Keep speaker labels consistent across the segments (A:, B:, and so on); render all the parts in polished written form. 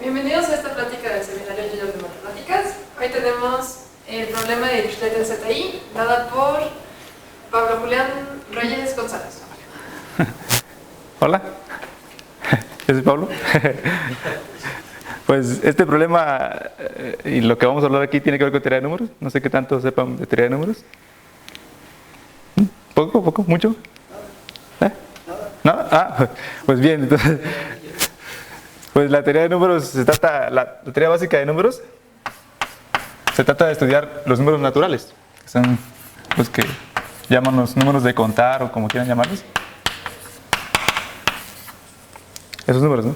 A: Bienvenidos a esta plática del Seminario Junior de Matemáticas. Hoy tenemos el problema de Dirichlet en ZI, dada por Pablo Julián Reyes González.
B: Hola, yo soy Pablo. Pues este problema y lo que vamos a hablar aquí tiene que ver con teoría de números. No sé qué tanto sepan de teoría de números. ¿Poco? ¿Mucho? ¿Nada? Ah, pues bien, entonces, pues la teoría de números se trata, la teoría básica de números se trata de estudiar los números naturales, que son los que llaman los números de contar o como quieran llamarlos. Esos números, ¿no?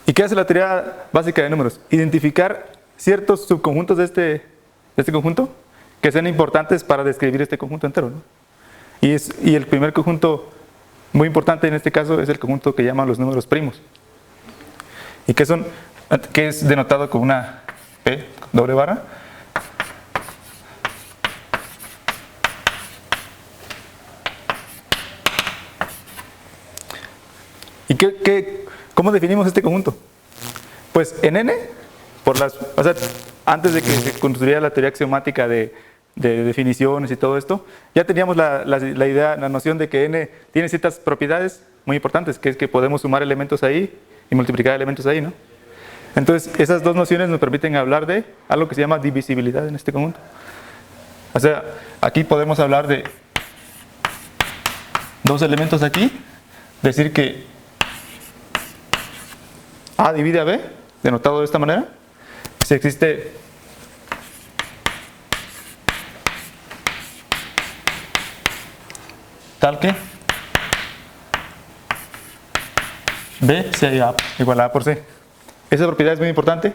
B: ¿Y qué hace la teoría básica de números? Identificar ciertos subconjuntos de este conjunto que sean importantes para describir este conjunto entero, ¿no? Y el primer conjunto muy importante en este caso es el conjunto que llaman los números primos. ¿Y qué es denotado con una P, doble barra? ¿Y cómo definimos este conjunto? Pues en N, antes de que se construyera la teoría axiomática de definiciones y todo esto, ya teníamos la idea, la noción de que N tiene ciertas propiedades muy importantes, que es que podemos sumar elementos ahí y multiplicar elementos ahí, ¿no? Entonces, esas dos nociones nos permiten hablar de algo que se llama divisibilidad en este conjunto. O sea, aquí podemos hablar de dos elementos aquí, decir que A divide a B, denotado de esta manera, si existe tal que B sea igual a A por C. Esa propiedad es muy importante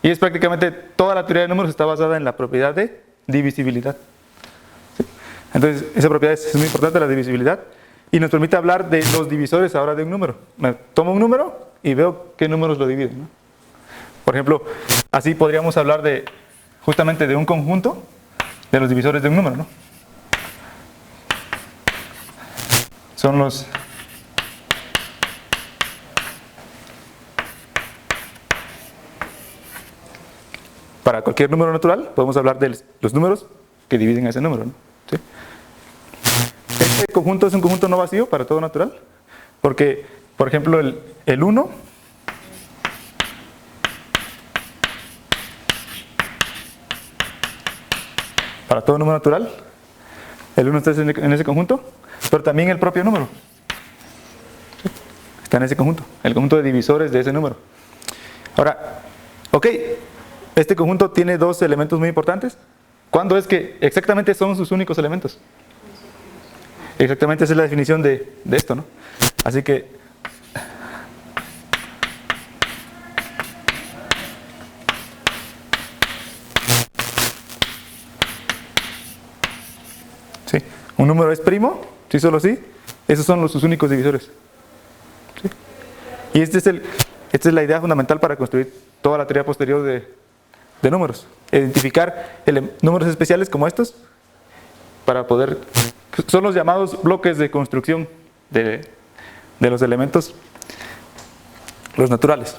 B: y es prácticamente toda la teoría de números está basada en la propiedad de divisibilidad. ¿Sí? Entonces, esa propiedad es muy importante, la divisibilidad, y nos permite hablar de los divisores ahora de un número. Tomo un número y veo qué números lo dividen, ¿no? Por ejemplo, así podríamos hablar justamente de un conjunto de los divisores de un número, ¿no? Son los para cualquier número natural podemos hablar de los números que dividen a ese número, ¿no? ¿Sí? Este conjunto es un conjunto no vacío para todo natural, porque, por ejemplo, el 1 para todo número natural, el 1 está en ese conjunto, pero también el propio número está en ese conjunto, el conjunto de divisores de ese número. Ahora, ok, este conjunto tiene dos elementos muy importantes. ¿Cuándo es que exactamente son sus únicos elementos? Exactamente esa es la definición de esto, ¿no? Así que sí, un número es primo, sí, solo sí, esos son sus únicos divisores. ¿Sí? Y esta es la idea fundamental para construir toda la teoría posterior de números. Identificar números especiales como estos para poder... Son los llamados bloques de construcción de los elementos, los naturales.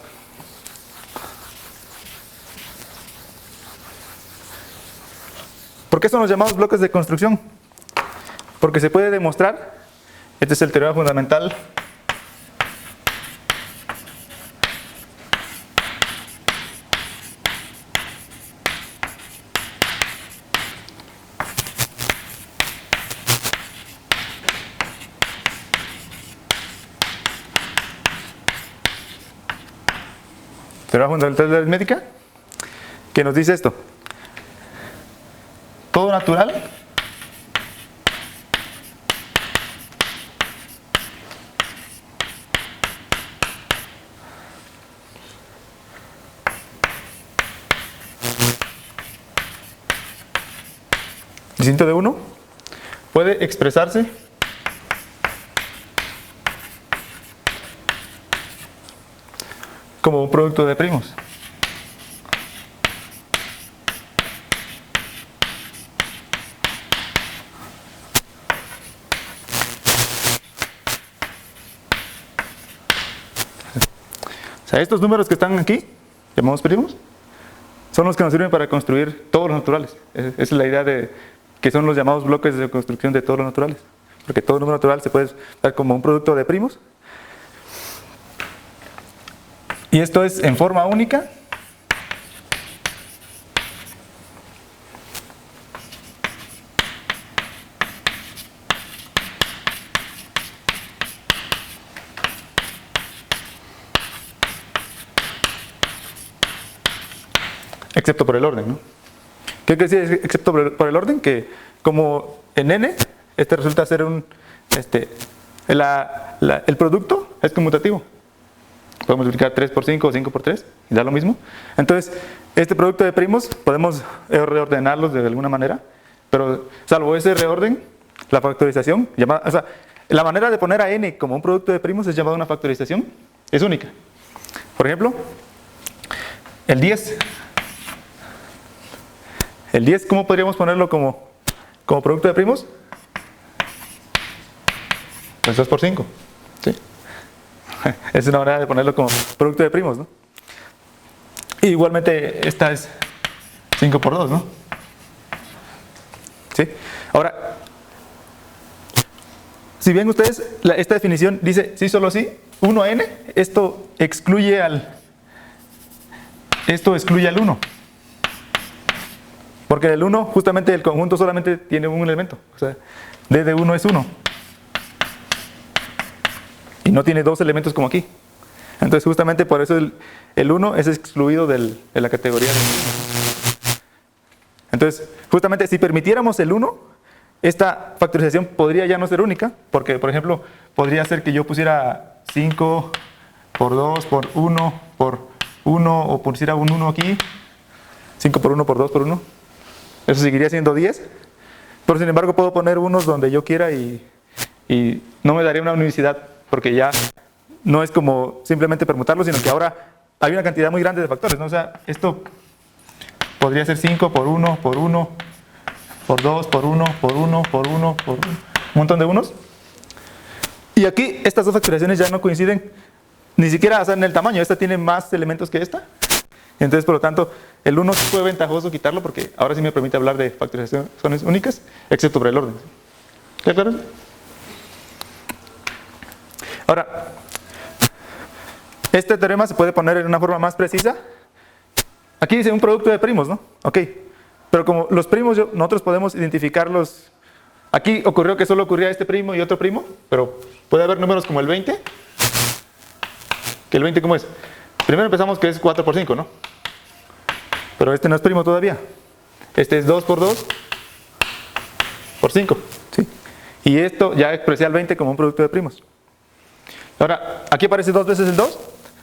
B: ¿Por qué son los llamados bloques de construcción? Porque se puede demostrar, este es el teorema fundamental fundamental de la aritmética, que nos dice esto: todo natural distinto de 1 puede expresarse como un producto de primos. sea, estos números que están aquí, llamamos primos, son los que nos sirven para construir todos los naturales. Esa es la idea de que son los llamados bloques de construcción de todos los naturales. Porque todo número natural se puede ver como un producto de primos. Y esto es en forma única. Excepto por el orden, ¿no? ¿Qué quiere decir excepto por el orden? Que como en n, este resulta ser un, el producto es conmutativo. Podemos multiplicar 3 por 5 o 5 por 3 y da lo mismo. Entonces, este producto de primos podemos reordenarlos de alguna manera, pero salvo ese reorden, la factorización, o sea, la manera de poner a n como un producto de primos es llamada una factorización, es única. Por ejemplo, el 10. El 10, ¿cómo podríamos ponerlo como producto de primos? Pues 2 por 5. ¿Sí? Es una manera de ponerlo como producto de primos, ¿no? Y igualmente esta es 5 por 2, ¿no? ¿Sí? Ahora, si ven ustedes, esta definición dice sí, solo sí, 1 a n, esto excluye al 1. Porque el 1, justamente el conjunto solamente tiene un elemento. O sea, d de 1 es 1. Y no tiene dos elementos como aquí. Entonces justamente por eso el 1 es excluido de la categoría de... Entonces, justamente si permitiéramos el 1, esta factorización podría ya no ser única. Porque, por ejemplo, podría ser que yo pusiera 5 por 2 por 1 por 1 o pusiera un 1 aquí. 5 por 1 por 2 por 1. Eso seguiría siendo 10, pero sin embargo puedo poner unos donde yo quiera y no me daría una unicidad, porque ya no es como simplemente permutarlo, sino que ahora hay una cantidad muy grande de factores, ¿no? O sea, esto podría ser 5 por 1, por 1, por 2, por 1, por 1, por 1, por un montón de unos. Y aquí estas dos factorizaciones ya no coinciden, ni siquiera, o sea, en el tamaño. Esta tiene más elementos que esta. Entonces, por lo tanto, el 1 fue ventajoso quitarlo porque ahora sí me permite hablar de factorizaciones únicas, excepto por el orden. ¿Está claro? Ahora, este teorema se puede poner en una forma más precisa. Aquí dice un producto de primos, ¿no? Ok. Pero como los primos, nosotros podemos identificarlos. Aquí ocurrió que solo ocurría este primo y otro primo, pero puede haber números como el 20. ¿Que el 20 cómo es? Primero empezamos que es 4 por 5, ¿no? Pero este no es primo todavía. Este es 2 por 2 por 5. ¿Sí? Y esto ya expresé al 20 como un producto de primos. Ahora, aquí aparece dos veces el 2.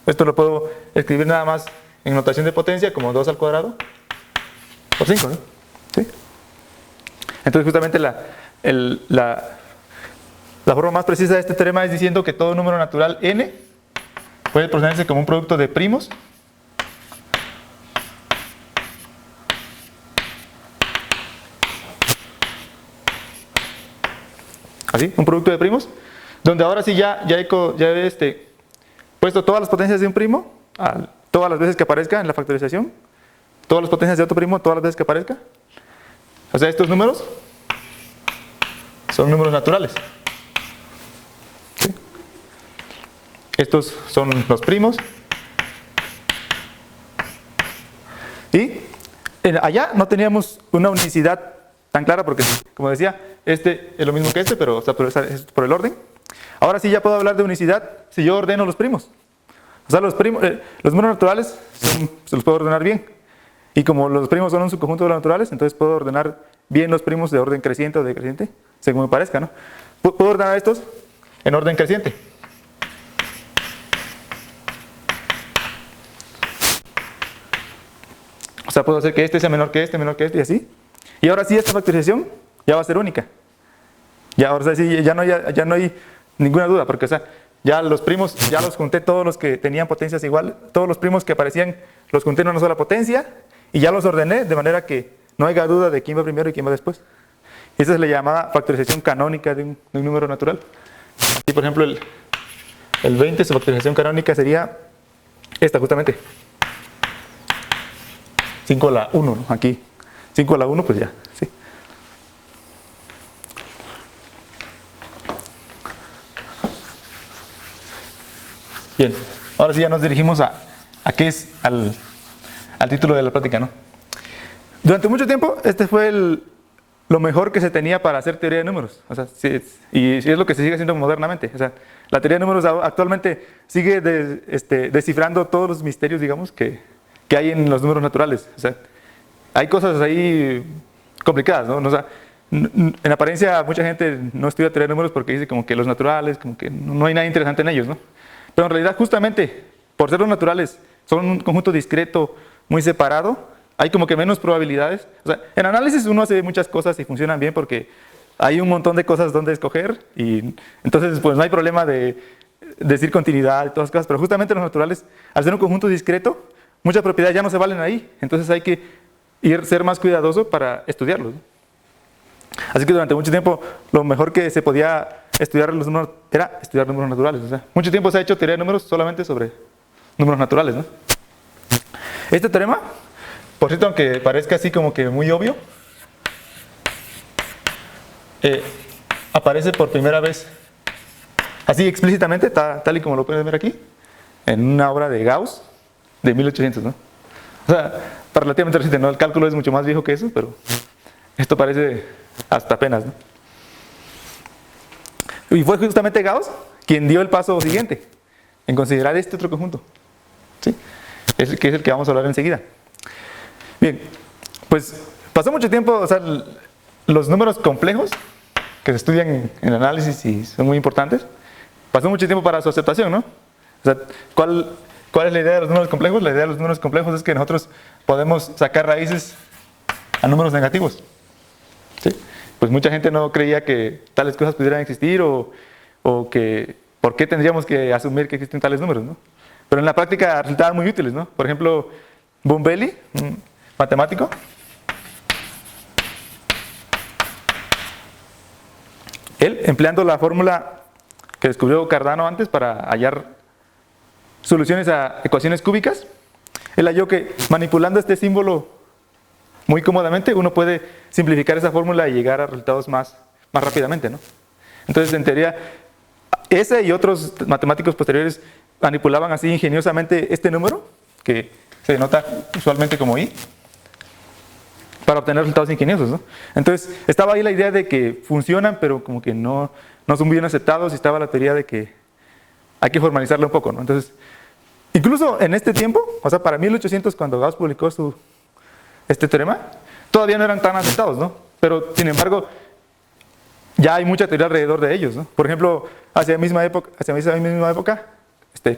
B: Esto lo puedo escribir nada más en notación de potencia como 2 al cuadrado por 5, ¿no? ¿Sí? Entonces justamente la forma más precisa de este teorema es diciendo que todo número natural n puede procederse como un producto de primos así, un producto de primos, donde ahora sí ya he puesto todas las potencias de un primo, todas las veces que aparezca en la factorización, todas las potencias de otro primo, todas las veces que aparezca. O sea, estos números son números naturales. ¿Sí? Estos son los primos. Y allá no teníamos una unicidad tan clara porque, como decía, este es lo mismo que este, pero es por el orden. Ahora sí ya puedo hablar de unicidad si yo ordeno los primos. O sea, los números naturales se los puedo ordenar bien. Y como los primos son un subconjunto de los naturales, entonces puedo ordenar bien los primos de orden creciente o decreciente, según me parezca, ¿no? Puedo ordenar estos en orden creciente. O sea, puedo hacer que este sea menor que este y así. Y ahora sí esta factorización ya va a ser única. Ya, ahora sí, ya no hay ninguna duda, porque o sea, ya los primos, ya los junté todos los que tenían potencias iguales, todos los primos que aparecían los junté en una sola potencia y ya los ordené de manera que no haya duda de quién va primero y quién va después. Esa es la llamada factorización canónica de un número natural. Aquí, por ejemplo, el 20, su factorización canónica sería Esta justamente. 5 a la 1, ¿no? Aquí. 5 a la 1, pues ya. Sí. Bien, ahora sí ya nos dirigimos a qué es al título de la plática, ¿no? Durante mucho tiempo, este fue lo mejor que se tenía para hacer teoría de números. O sea, y es lo que se sigue haciendo modernamente. O sea, la teoría de números actualmente sigue descifrando todos los misterios, digamos, que hay en los números naturales. O sea, hay cosas ahí complicadas, ¿no? O sea, en apariencia mucha gente no estudia teoría de números porque dice como que los naturales, como que no hay nada interesante en ellos, ¿no? Pero en realidad justamente por ser los naturales son un conjunto discreto, muy separado, hay como que menos probabilidades. O sea, en análisis uno hace muchas cosas y funcionan bien porque hay un montón de cosas donde escoger y entonces pues no hay problema de decir continuidad y todas las cosas, pero justamente los naturales, al ser un conjunto discreto, muchas propiedades ya no se valen ahí, entonces hay que ser más cuidadoso para estudiarlos, ¿no? Así que durante mucho tiempo lo mejor que se podía estudiar los números era estudiar números naturales. O sea, mucho tiempo se ha hecho teoría de números solamente sobre números naturales, ¿no? Este teorema, por cierto, aunque parezca así como que muy obvio, aparece por primera vez así explícitamente, tal y como lo pueden ver aquí, en una obra de Gauss de 1800, ¿no? O sea, relativamente reciente, ¿no? El cálculo es mucho más viejo que eso, pero esto parece hasta apenas, ¿no? Y fue justamente Gauss quien dio el paso siguiente en considerar este otro conjunto, ¿sí? Que es el que vamos a hablar enseguida. Bien, pues pasó mucho tiempo, o sea, los números complejos que se estudian en análisis y son muy importantes, pasó mucho tiempo para su aceptación, ¿no? O sea, ¿cuál es la idea de los números complejos? La idea de los números complejos es que nosotros podemos sacar raíces a números negativos, ¿sí? Pues mucha gente no creía que tales cosas pudieran existir o que por qué tendríamos que asumir que existen tales números, ¿no? Pero en la práctica resultaban muy útiles, ¿no? Por ejemplo, Bombelli, un matemático, él, empleando la fórmula que descubrió Cardano antes para hallar soluciones a ecuaciones cúbicas, él halló que manipulando este símbolo muy cómodamente uno puede simplificar esa fórmula y llegar a resultados más rápidamente, ¿no? Entonces, en teoría, ese y otros matemáticos posteriores manipulaban así ingeniosamente este número, que se denota usualmente como I, para obtener resultados ingeniosos, ¿no? Entonces, estaba ahí la idea de que funcionan, pero como que no son bien aceptados, y estaba la teoría de que hay que formalizarlo un poco, ¿no? Entonces, incluso en este tiempo, o sea, para 1800, cuando Gauss publicó este teorema, todavía no eran tan aceptados, ¿no? Pero, sin embargo, ya hay mucha teoría alrededor de ellos, ¿no? Por ejemplo, hacia esa misma época,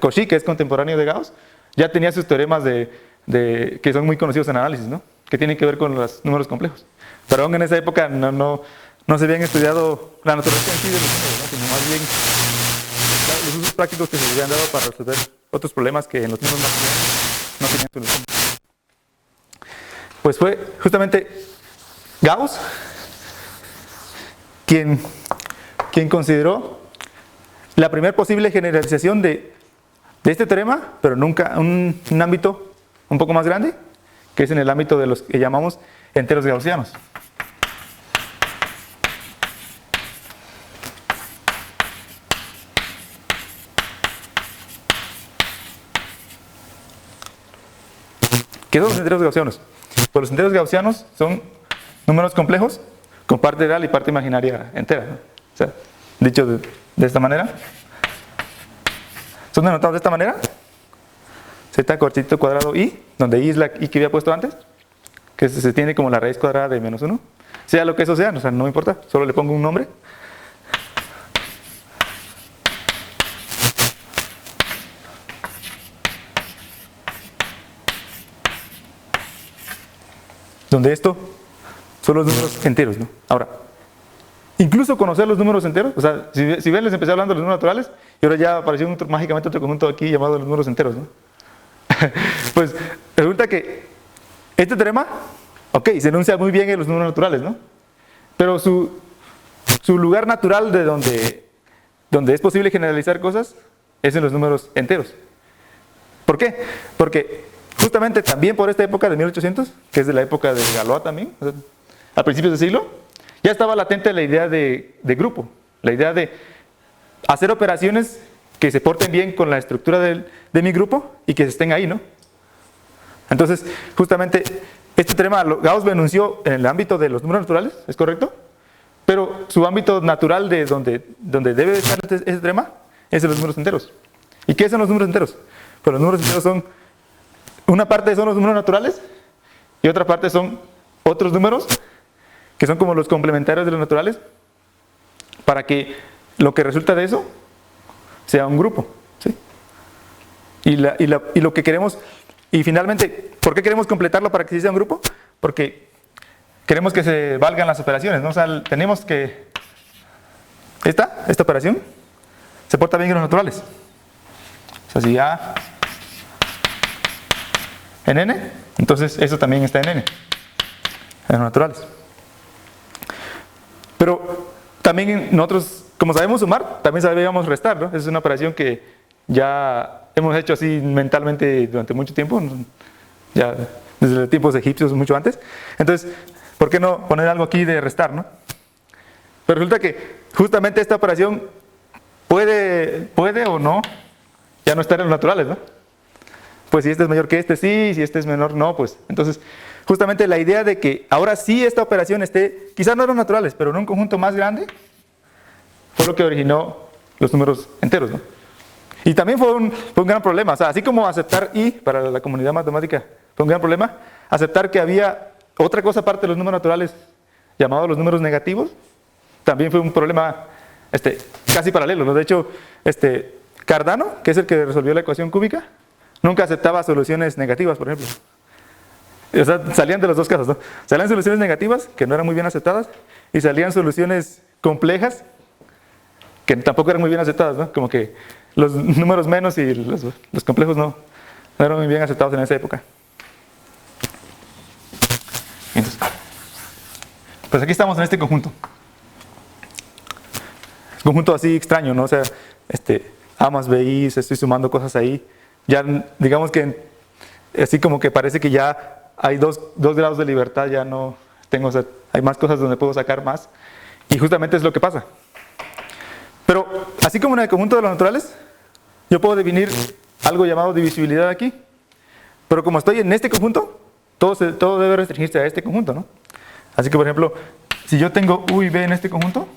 B: Cauchy, que es contemporáneo de Gauss, ya tenía sus teoremas que son muy conocidos en análisis, ¿no? Que tienen que ver con los números complejos. Pero aún en esa época no se habían estudiado la naturaleza en sí de los números, ¿no? Sino más bien los usos prácticos que se habían dado para resolver otros problemas que en los números naturales no tenían solución. Pues fue justamente Gauss quien consideró la primera posible generalización de este teorema, pero nunca un ámbito un poco más grande, que es en el ámbito de los que llamamos enteros gaussianos. ¿Qué son los enteros gaussianos? Pues los enteros gaussianos son números complejos con parte real y parte imaginaria entera, ¿no? O sea, dicho de esta manera, son denotados de esta manera: z corchito cuadrado i, donde i es la i que había puesto antes, que se tiene como la raíz cuadrada de menos 1, sea lo que eso sea, o sea, no me importa, solo le pongo un nombre. Donde esto son los números enteros, ¿no? Ahora, incluso conocer los números enteros, o sea, si ven, les empecé hablando de los números naturales y ahora ya apareció mágicamente otro conjunto aquí llamado los números enteros, ¿no? Pues resulta que este teorema, ok, se enuncia muy bien en los números naturales, ¿no? Pero su lugar natural de donde es posible generalizar cosas es en los números enteros. ¿Por qué? Porque justamente también por esta época de 1800, que es de la época de Galois también, o sea, a principios del siglo, ya estaba latente la idea de grupo, la idea de hacer operaciones que se porten bien con la estructura de mi grupo y que estén ahí, ¿no? Entonces, justamente, este teorema Gauss lo enunció en el ámbito de los números naturales, ¿es correcto? Pero su ámbito natural de donde debe estar ese teorema es de los números enteros. ¿Y qué son los números enteros? Pues los números enteros son, una parte son los números naturales y otra parte son otros números que son como los complementarios de los naturales, para que lo que resulta de eso sea un grupo, ¿sí? Y lo que queremos, y finalmente, ¿por qué queremos completarlo para que sí sea un grupo? Porque queremos que se valgan las operaciones, ¿no? O sea, tenemos que esta operación se porta bien en los naturales. O sea, si A en N, entonces eso también está en N, en los naturales. Pero también nosotros, como sabemos sumar, también sabíamos restar, ¿no? Es una operación que ya hemos hecho así mentalmente durante mucho tiempo, ya desde los tiempos egipcios, mucho antes. Entonces, ¿por qué no poner algo aquí de restar, no? Pero resulta que justamente esta operación puede o no ya no estar en los naturales, ¿no? Pues si este es mayor que este, sí, si este es menor, no, pues. Entonces, justamente la idea de que ahora sí esta operación esté, quizás no en los naturales, pero en un conjunto más grande, fue lo que originó los números enteros, ¿no? Y también fue un gran problema, o sea, así como aceptar I para la comunidad matemática fue un gran problema, aceptar que había otra cosa aparte de los números naturales, llamados los números negativos, también fue un problema casi paralelo, ¿no? De hecho, Cardano, que es el que resolvió la ecuación cúbica, nunca aceptaba soluciones negativas, por ejemplo. O sea, salían de los dos casos, ¿no? Salían soluciones negativas, que no eran muy bien aceptadas, y salían soluciones complejas, que tampoco eran muy bien aceptadas, ¿no? Como que los números menos y los complejos no eran muy bien aceptados en esa época. Entonces, pues aquí estamos en este conjunto. Es un conjunto así extraño, ¿no? O sea, A más BI, estoy sumando cosas ahí. Ya, digamos que así como que parece que ya hay dos grados de libertad, ya no tengo, o sea, hay más cosas donde puedo sacar más. Y justamente es lo que pasa. Pero, así como en el conjunto de los naturales, yo puedo definir algo llamado divisibilidad aquí. Pero como estoy en este conjunto, todo debe restringirse a este conjunto, ¿no? Así que, por ejemplo, si yo tengo U y B en este conjunto,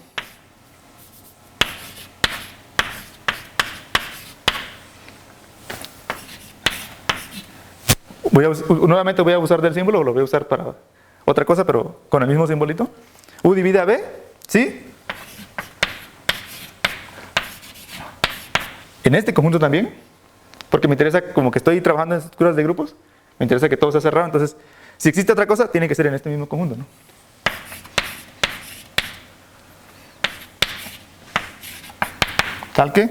B: nuevamente voy a usar del símbolo, o lo voy a usar para otra cosa, pero con el mismo simbolito. U divide a B, ¿sí? En este conjunto también, porque me interesa, como que estoy trabajando en estructuras de grupos, me interesa que todo sea cerrado, entonces, si existe otra cosa, tiene que ser en este mismo conjunto, ¿no? Tal que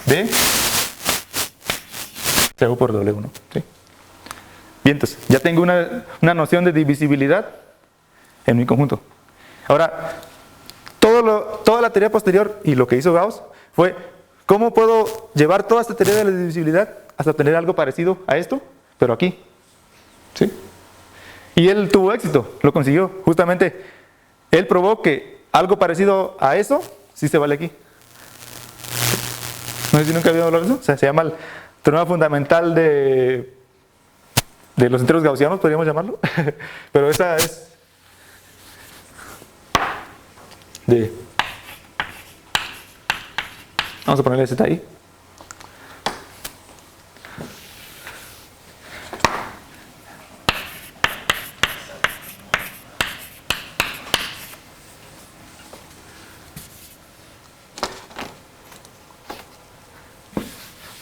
B: B sea U por W, ¿no? ¿Sí? Bien, entonces, ya tengo una noción de divisibilidad en mi conjunto. Ahora, toda la teoría posterior y lo que hizo Gauss fue ¿cómo puedo llevar toda esta teoría de la divisibilidad hasta obtener algo parecido a esto, pero aquí? ¿Sí? Y él tuvo éxito, lo consiguió. Justamente, él probó que algo parecido a eso sí se vale aquí. No sé si nunca había hablado de eso. O sea, se llama el teorema fundamental de los enteros gaussianos, podríamos llamarlo. Pero esa es vamos a ponerle Z ahí.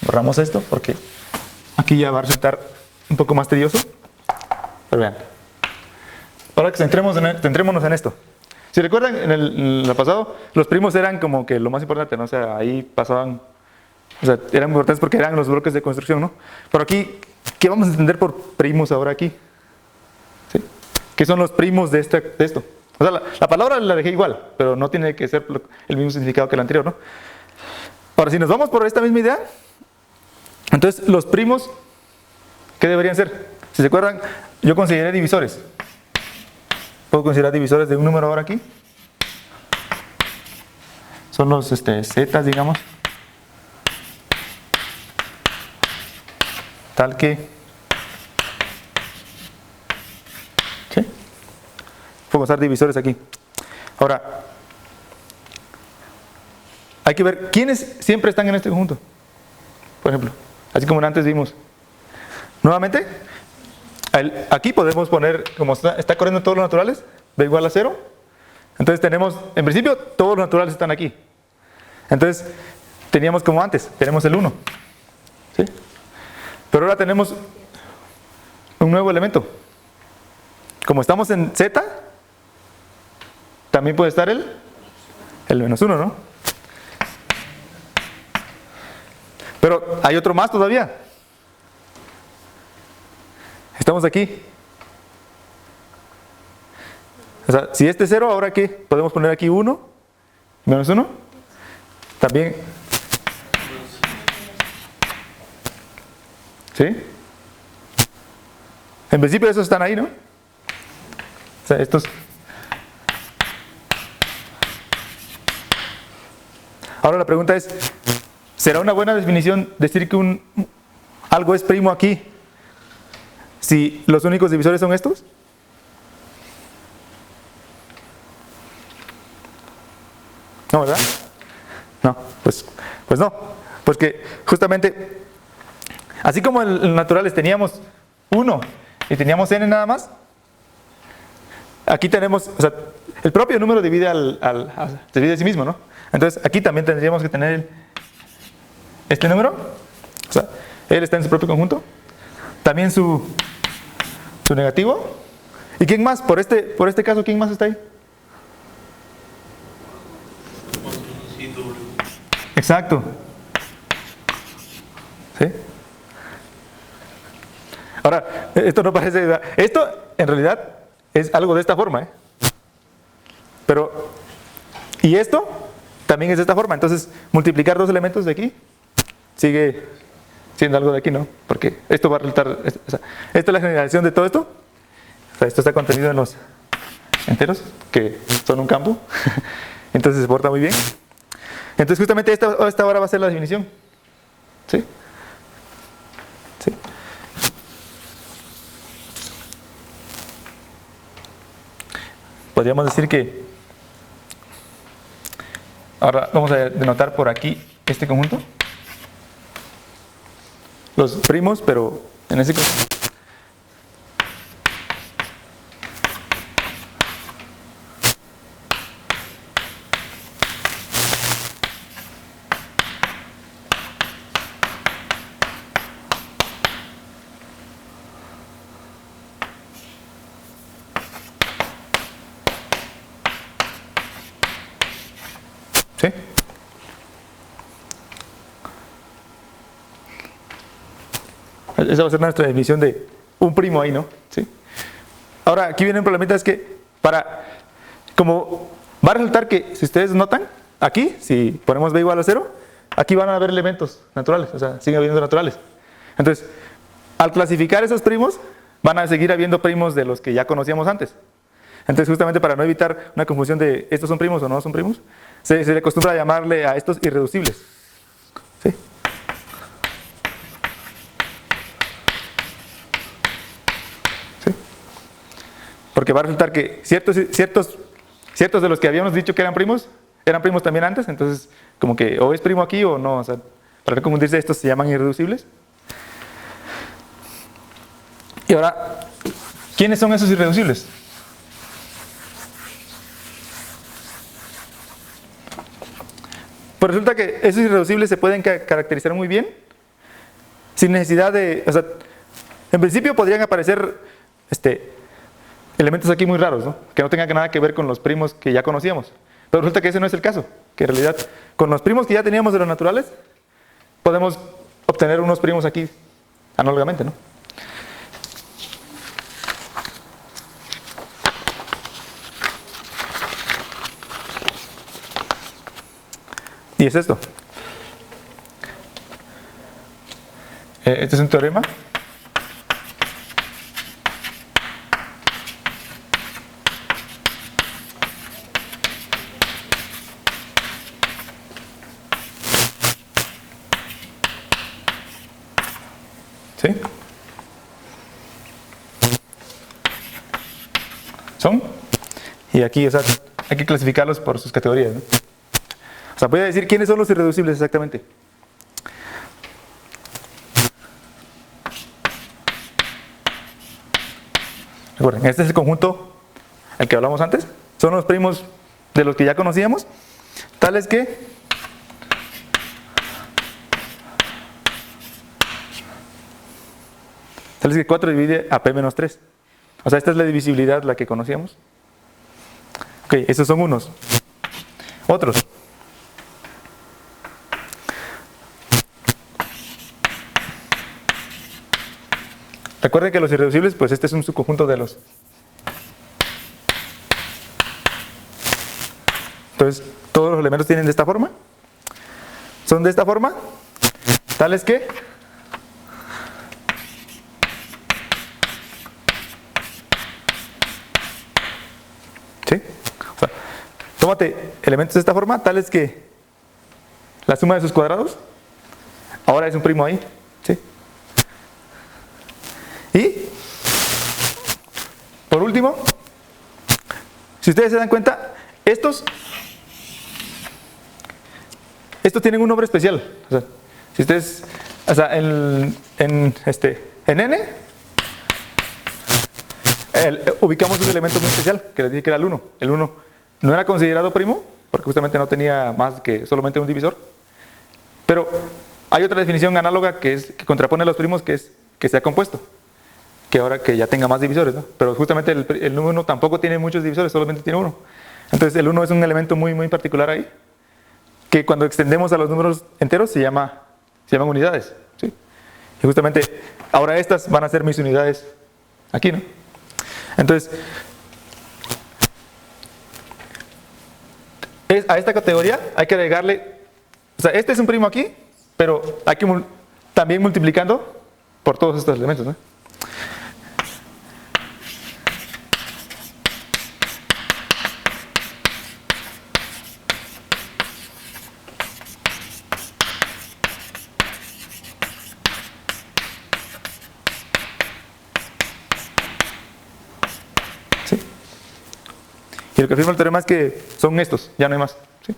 B: Borramos esto porque aquí ya va a resultar un poco más tedioso. Pero vean. Ahora que centrémonos en esto. Si recuerdan, en el pasado, los primos eran como que lo más importante, ¿no? O sea, ahí pasaban, o sea, eran importantes porque eran los bloques de construcción, ¿no? Pero aquí, ¿qué vamos a entender por primos ahora aquí? ¿Sí? ¿Qué son los primos de esto? O sea, la palabra la dejé igual, pero no tiene que ser el mismo significado que el anterior, ¿no? Ahora, si nos vamos por esta misma idea, Entonces, los primos, ¿qué deberían ser? Si se acuerdan, yo consideré divisores. Puedo considerar divisores de un número ahora aquí. Son los zetas, digamos. Tal que... ¿sí? Puedo usar divisores aquí. Ahora, hay que ver quiénes siempre están en este conjunto. Por ejemplo, así como antes vimos. Nuevamente, aquí podemos poner, como está corriendo todos los naturales, b igual a 0. Entonces tenemos, en principio, todos los naturales están aquí. Entonces, teníamos como antes, tenemos el 1. ¿Sí? Pero ahora tenemos un nuevo elemento. Como estamos en z, también puede estar el menos 1, ¿no? Pero hay otro más todavía. Estamos aquí. O sea, si este es 0, ¿ahora qué? Podemos poner aquí 1, menos 1. También. ¿Sí? En principio esos están ahí, ¿no? O sea, estos. Ahora la pregunta es, ¿será una buena definición decir que algo es primo aquí si los únicos divisores son estos? No, ¿verdad? No, pues no. Porque justamente, así como en los naturales teníamos 1 y teníamos n nada más, aquí tenemos, o sea, el propio número divide divide a sí mismo, ¿no? Entonces aquí también tendríamos que tener este número, o sea, él está en su propio conjunto, también su negativo. ¿Y quién más? Por este caso, ¿quién más está ahí? Exacto. ¿Sí? Ahora, esto no parece... Esto, en realidad, es algo de esta forma, ¿eh? Pero, y esto también es de esta forma. Entonces, multiplicar dos elementos de aquí sigue siendo algo de aquí, ¿no? Porque esto va a resultar... O sea, esta es la generalización de todo esto. O sea, esto está contenido en los enteros, que son un campo. Entonces se porta muy bien. Entonces justamente esta ahora va a ser la definición. ¿Sí? ¿Sí? Podríamos decir que ahora vamos a denotar por aquí este conjunto. Los primos, pero en ese conjunto. ¿Sí? Esa va a ser nuestra definición de un primo ahí, ¿no? ¿Sí? Ahora, aquí viene un problemita, es que como va a resultar que, si ustedes notan, aquí, si ponemos b igual a 0, aquí van a haber elementos naturales, o sea, siguen habiendo naturales. Entonces, al clasificar esos primos, van a seguir habiendo primos de los que ya conocíamos antes. Entonces, justamente para no evitar una confusión de estos son primos o no son primos, se le acostumbra a llamarle a estos irreducibles. ¿Sí? ¿Sí? Porque va a resultar que ciertos de los que habíamos dicho que eran primos también antes, entonces como que o es primo aquí o no, o sea, para no confundirse, estos se llaman irreducibles. Y ahora, ¿quiénes son esos irreducibles? Pues resulta que esos irreducibles se pueden caracterizar muy bien sin necesidad de... O sea, en principio podrían aparecer elementos aquí muy raros, ¿no? Que no tengan nada que ver con los primos que ya conocíamos. Pero resulta que ese no es el caso. Que en realidad, con los primos que ya teníamos de los naturales, podemos obtener unos primos aquí análogamente, ¿no? Y es esto. Este es un teorema. ¿Sí? Son. Y aquí, o sea, hay que clasificarlos por sus categorías, ¿no? O sea, voy a decir quiénes son los irreducibles exactamente. Recuerden, este es el conjunto al que hablamos antes. Son los primos de los que ya conocíamos, tales que Tal es que 4 divide a P menos 3. O sea, esta es la divisibilidad, la que conocíamos. Ok, esos son unos. Otros. Recuerden que los irreducibles, pues este es un subconjunto de los. Entonces, todos los elementos tienen de esta forma. Son de esta forma, tales que ¿sí? O sea, tómate elementos de esta forma, tales que la suma de sus cuadrados ahora es un primo ahí, ¿sí? Y por último, si ustedes se dan cuenta, estos tienen un nombre especial. O sea, si ustedes, o sea, en n ubicamos un elemento muy especial que les dije que era el 1. El 1 no era considerado primo porque justamente no tenía más que solamente un divisor. Pero hay otra definición análoga que contrapone a los primos, que es que sea compuesto. Que ahora que ya tenga más divisores, ¿no? Pero justamente el número 1 tampoco tiene muchos divisores, solamente tiene uno. Entonces el 1 es un elemento muy, muy particular ahí, que cuando extendemos a los números enteros se llaman unidades, ¿sí? Y justamente ahora estas van a ser mis unidades aquí, ¿no? Entonces, a esta categoría hay que agregarle, o sea, este es un primo aquí, pero hay que también multiplicando por todos estos elementos, ¿no? Y lo que afirma el teorema es que son estos, ya no hay más, ¿sí?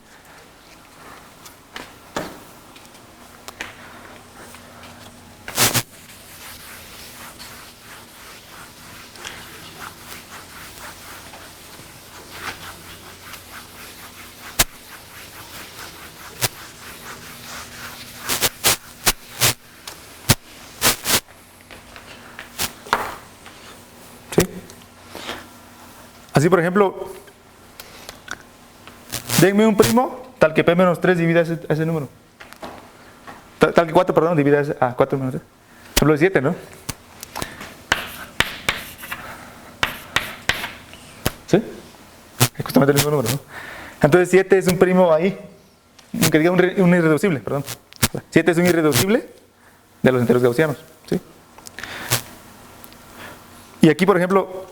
B: ¿Sí? Así, por ejemplo, denme un primo tal que P menos 3 divida ese número. Tal que 4, perdón, divida a 4 menos 3. Por ejemplo, el 7, ¿no? ¿Sí? Es justamente el mismo número, ¿no? Entonces 7 es un primo ahí, que diga un irreducible, perdón. 7 es un irreducible de los enteros gaussianos, ¿sí? Y aquí, por ejemplo,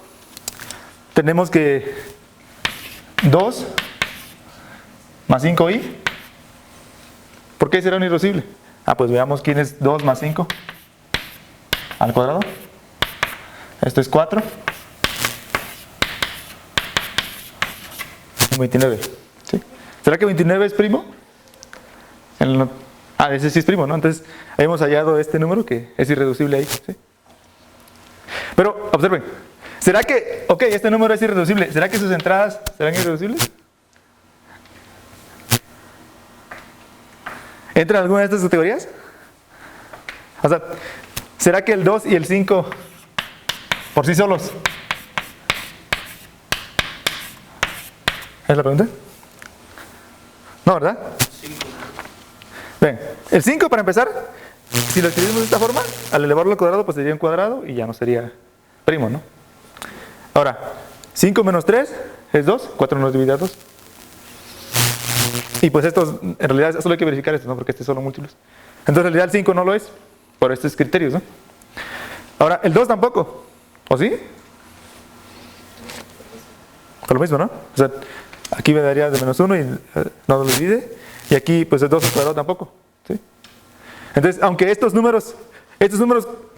B: tenemos que 2 más 5i. ¿Por qué será un irreducible? Pues veamos quién es 2 más 5 al cuadrado. Esto es 4. 29. ¿Sí? ¿Será que 29 es primo? Ese sí es primo, ¿no? Entonces hemos hallado este número que es irreducible ahí, ¿sí? Pero observen, ¿será que, este número es irreducible? ¿Será que sus entradas serán irreducibles? ¿Entran en alguna de estas categorías? O sea, ¿será que el 2 y el 5 por sí solos? ¿Es la pregunta? No, ¿verdad? 5. Ven, el 5 para empezar, si lo escribimos de esta forma, al elevarlo al cuadrado, pues sería un cuadrado y ya no sería primo, ¿no? Ahora, 5 menos 3 es 2, 4 nos divide a 2. Y pues estos, en realidad solo hay que verificar esto, ¿no? Porque este es solo múltiplos. Entonces en realidad el 5 no lo es. por estos criterios, ¿no? Ahora, el 2 tampoco, ¿o sí? Con lo mismo, ¿no? O sea, aquí me daría de menos 1 y no lo divide. Y aquí, pues el 2 al cuadrado tampoco, ¿sí? Entonces, aunque estos números,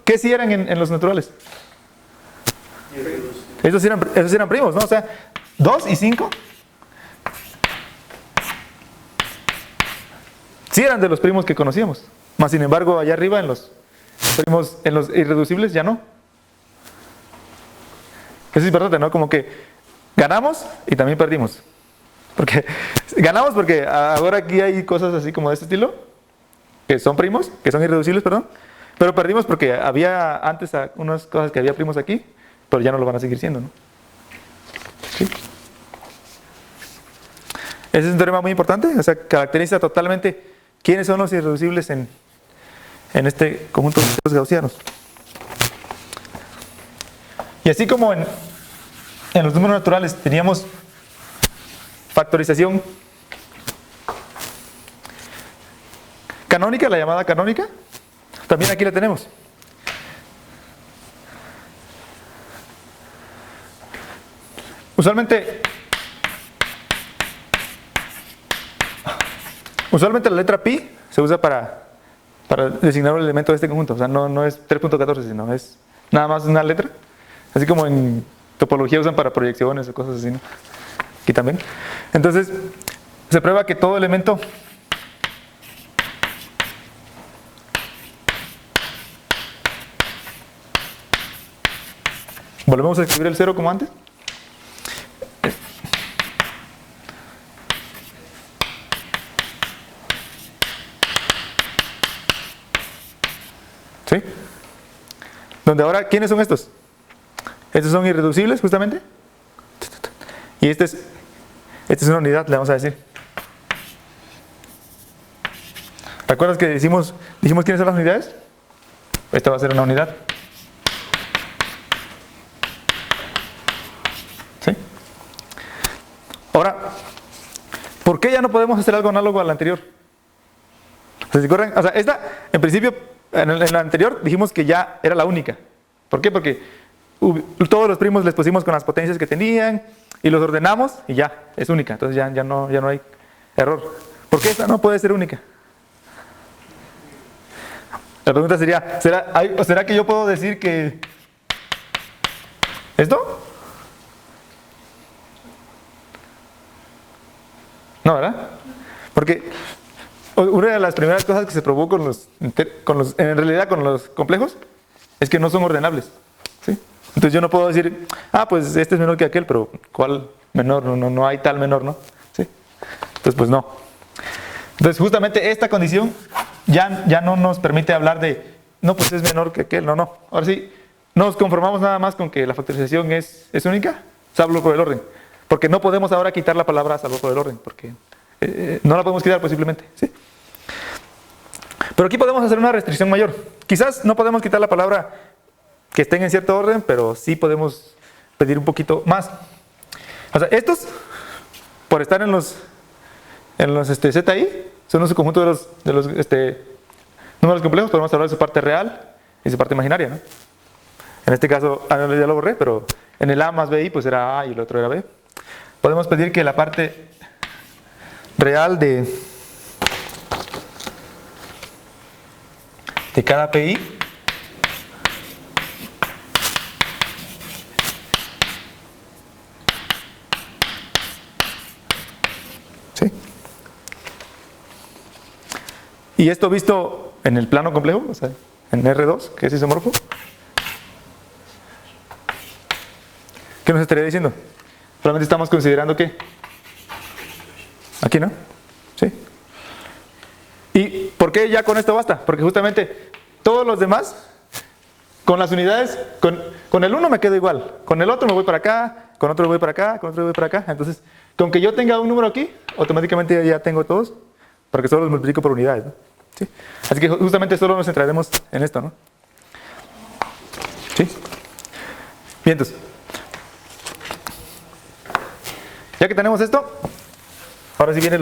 B: ¿qué sí eran en los naturales? Esos eran primos, ¿no? O sea, 2 y 5 sí eran de los primos que conocíamos. Más sin embargo, allá arriba en los primos, en los irreducibles, ya no. Eso es importante, ¿no? Como que ganamos y también perdimos. Porque ganamos porque ahora aquí hay cosas así como de este estilo, que son primos, que son irreducibles, perdón. Pero perdimos porque había antes unas cosas que había primos aquí, pero ya no lo van a seguir siendo, ¿no? ¿Sí? Ese es un teorema muy importante, o sea, caracteriza totalmente quiénes son los irreducibles en este conjunto de los gaussianos. Y así como en los números naturales teníamos factorización canónica, la llamada canónica, también aquí la tenemos. Usualmente la letra pi se usa para designar un elemento de este conjunto. O sea, no es 3.14, sino es nada más una letra. Así como en topología usan para proyecciones o cosas así, ¿no? Aquí también. Entonces, se prueba que todo elemento volvemos a escribir el 0 como antes. ¿Sí? Donde ahora, ¿quiénes son estos? Estos son irreducibles, justamente. Y esta es una unidad, le vamos a decir. ¿Recuerdas que dijimos quiénes son las unidades? Esta va a ser una unidad. ¿Sí? Ahora, ¿por qué ya no podemos hacer algo análogo al anterior? O sea, esta, en principio, en la anterior dijimos que ya era la única. ¿Por qué? Porque todos los primos les pusimos con las potencias que tenían y los ordenamos y ya, es única. Entonces ya no hay error. ¿Por qué esta no puede ser única? La pregunta sería, ¿será que yo puedo decir que esto? No, ¿verdad? Porque una de las primeras cosas que se probó en realidad con los complejos es que no son ordenables, ¿sí? Entonces yo no puedo decir, pues este es menor que aquel, pero ¿cuál menor? No hay tal menor, ¿no? ¿Sí? Entonces pues no. Entonces justamente esta condición ya no nos permite hablar de, no, pues es menor que aquel, no. Ahora sí, nos conformamos nada más con que la factorización es única, salvo por el orden. Porque no podemos ahora quitar la palabra salvo por el orden, porque no la podemos quitar posiblemente, ¿sí? Pero aquí podemos hacer una restricción mayor. Quizás no podemos quitar la palabra que estén en cierto orden, pero sí podemos pedir un poquito más. O sea, estos, por estar en los ZI, son un conjunto de los números complejos. Podemos hablar de su parte real y su parte imaginaria, ¿no? En este caso, ya lo borré, pero en el A más BI pues era A y el otro era B. Podemos pedir que la parte real de cada PI ¿sí? Y esto visto en el plano complejo, o sea, en R2, que es isomorfo, ¿qué nos estaría diciendo? Solamente estamos considerando que aquí, ¿no? ¿Sí? ¿Y por qué ya con esto basta? Porque justamente todos los demás, con las unidades, con el uno me quedo igual, con el otro me voy para acá, con otro voy para acá, con otro voy para acá. Entonces, con que yo tenga un número aquí, automáticamente ya tengo todos, porque solo los multiplico por unidades, ¿no? ¿Sí? Así que justamente solo nos centraremos en esto, ¿no? ¿Sí? Bien, entonces, ya que tenemos esto, ahora sí viene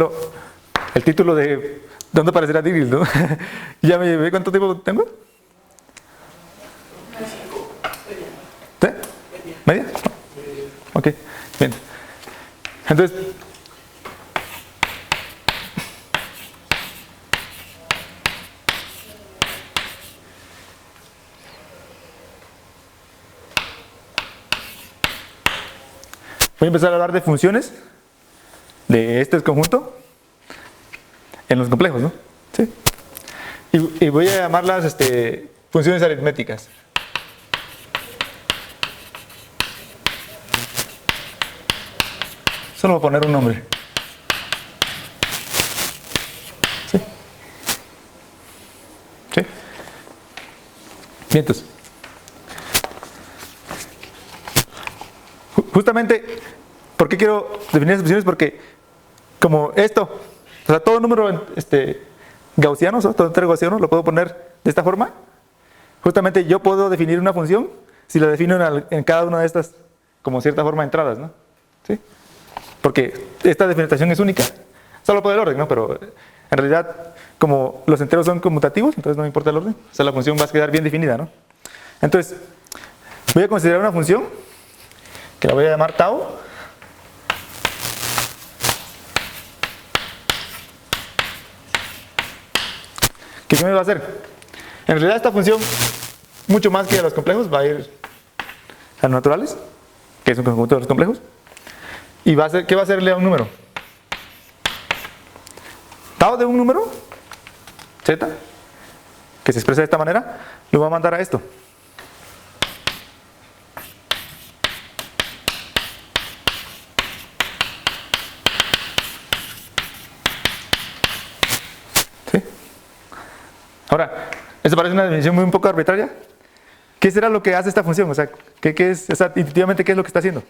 B: el título de ¿dónde aparecerá Digris, no? Ya me llevé, ¿cuánto tiempo tengo? ¿Media? Ok, bien. Entonces, voy a empezar a hablar de funciones de este conjunto en los complejos, ¿no? ¿Sí? Y voy a llamarlas funciones aritméticas. Solo voy a poner un nombre. ¿Sí? ¿Sí? Bien, entonces. Justamente, ¿por qué quiero definir esas funciones? Porque como esto, o sea, todo número gaussiano, todo entero gaussiano, lo puedo poner de esta forma. Justamente yo puedo definir una función si la defino en cada una de estas como cierta forma de entradas, ¿no? ¿Sí? Porque esta definición es única. Solo por el orden, ¿no? Pero en realidad, como los enteros son conmutativos, entonces no me importa el orden. O sea, la función va a quedar bien definida, ¿no? Entonces, voy a considerar una función que la voy a llamar tau. ¿Qué me va a hacer? En realidad esta función, mucho más que a los complejos, va a ir a los naturales, que es un conjunto de los complejos. ¿Y va a hacer, qué va a hacerle a un número? Tau de un número, z, que se expresa de esta manera, lo va a mandar a esto. ¿Sí? Ahora, esto parece una definición muy un poco arbitraria. ¿Qué será lo que hace esta función? O sea, ¿qué es, o sea, intuitivamente, qué es lo que está haciendo?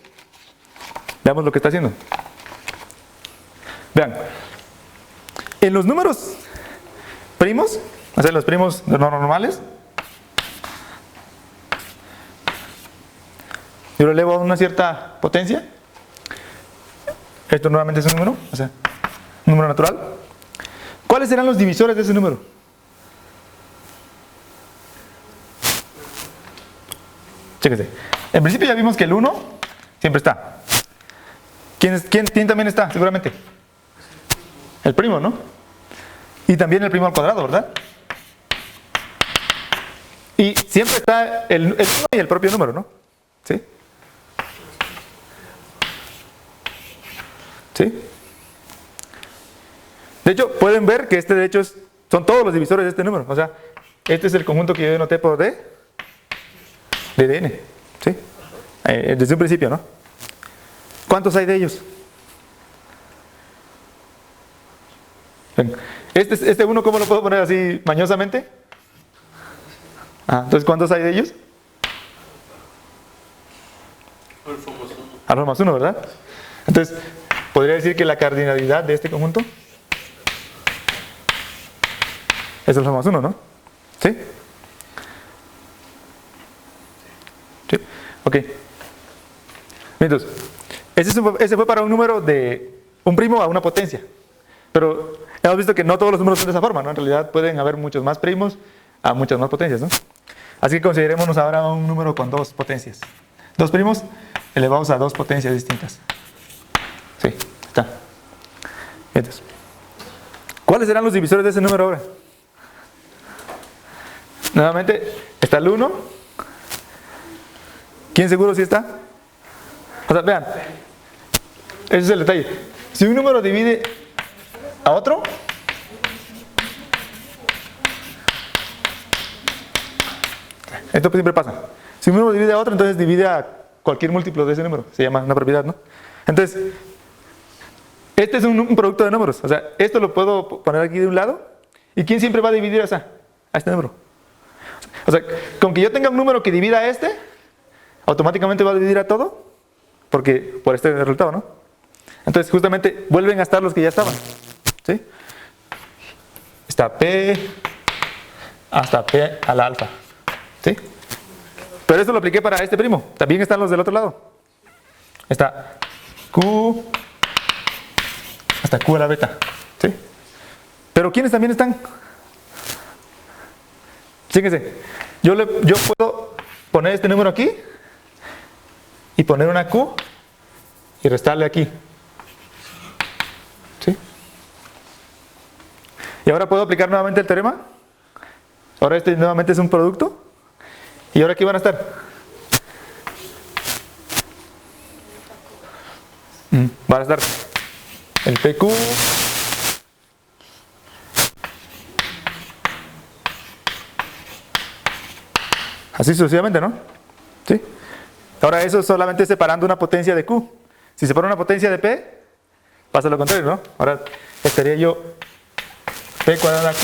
B: Veamos lo que está haciendo. Vean, en los números primos, o sea, los primos no normales, yo lo elevo a una cierta potencia. Esto nuevamente es un número, o sea, un número natural. ¿Cuáles serán los divisores de ese número? Chéquese. En principio ya vimos que el 1 siempre está. ¿Quién también está? Seguramente. El primo, ¿no? Y también el primo al cuadrado, ¿verdad? Y siempre está el 1 y el propio número, ¿no? ¿Sí? ¿Sí? De hecho, pueden ver que de hecho son todos los divisores de este número. O sea, este es el conjunto que yo denoté por D de n. ¿Sí? Desde un principio, ¿no? ¿Cuántos hay de ellos? Este 1, ¿cómo lo puedo poner así mañosamente? Entonces, ¿cuántos hay de ellos? Alfa más 1, ¿verdad? Entonces, podría decir que la cardinalidad de este conjunto es alfa más 1, ¿no? ¿Sí? ¿Sí? Ok. Entonces, ese fue para un número de un primo a una potencia. Pero hemos visto que no todos los números son de esa forma, ¿no? En realidad pueden haber muchos más primos a muchas más potencias, ¿no? Así que considerémonos ahora un número con dos potencias. Dos primos elevados a dos potencias distintas. Sí, está. Entonces, ¿cuáles serán los divisores de ese número ahora? Nuevamente, está el 1. ¿Quién seguro sí está? O sea, vean, ese es el detalle. Si un número divide a otro, esto siempre pasa. Si un número divide a otro, entonces divide a cualquier múltiplo de ese número. Se llama una propiedad, ¿no? Entonces, este es un producto de números. O sea, esto lo puedo poner aquí de un lado. ¿Y quién siempre va a dividir a este número? O sea, con que yo tenga un número que divida a este, automáticamente va a dividir a todo, porque por este resultado, ¿no? Entonces, justamente vuelven a estar los que ya estaban. ¿Sí? Está P hasta P al alfa. ¿Sí? Pero esto lo apliqué para este primo. También están los del otro lado. Está Q hasta Q a la beta. ¿Sí? Pero ¿quiénes también están? Fíjense, yo puedo poner este número aquí y poner una Q y restarle aquí. ¿Sí? Y ahora puedo aplicar nuevamente el teorema. Ahora este nuevamente es un producto. Y ahora aquí van a estar. Van a estar el PQ así sucesivamente, ¿no? ¿Sí? Ahora eso es solamente separando una potencia de Q. Si separo una potencia de P, pasa lo contrario, ¿no? Ahora estaría yo P cuadrada Q.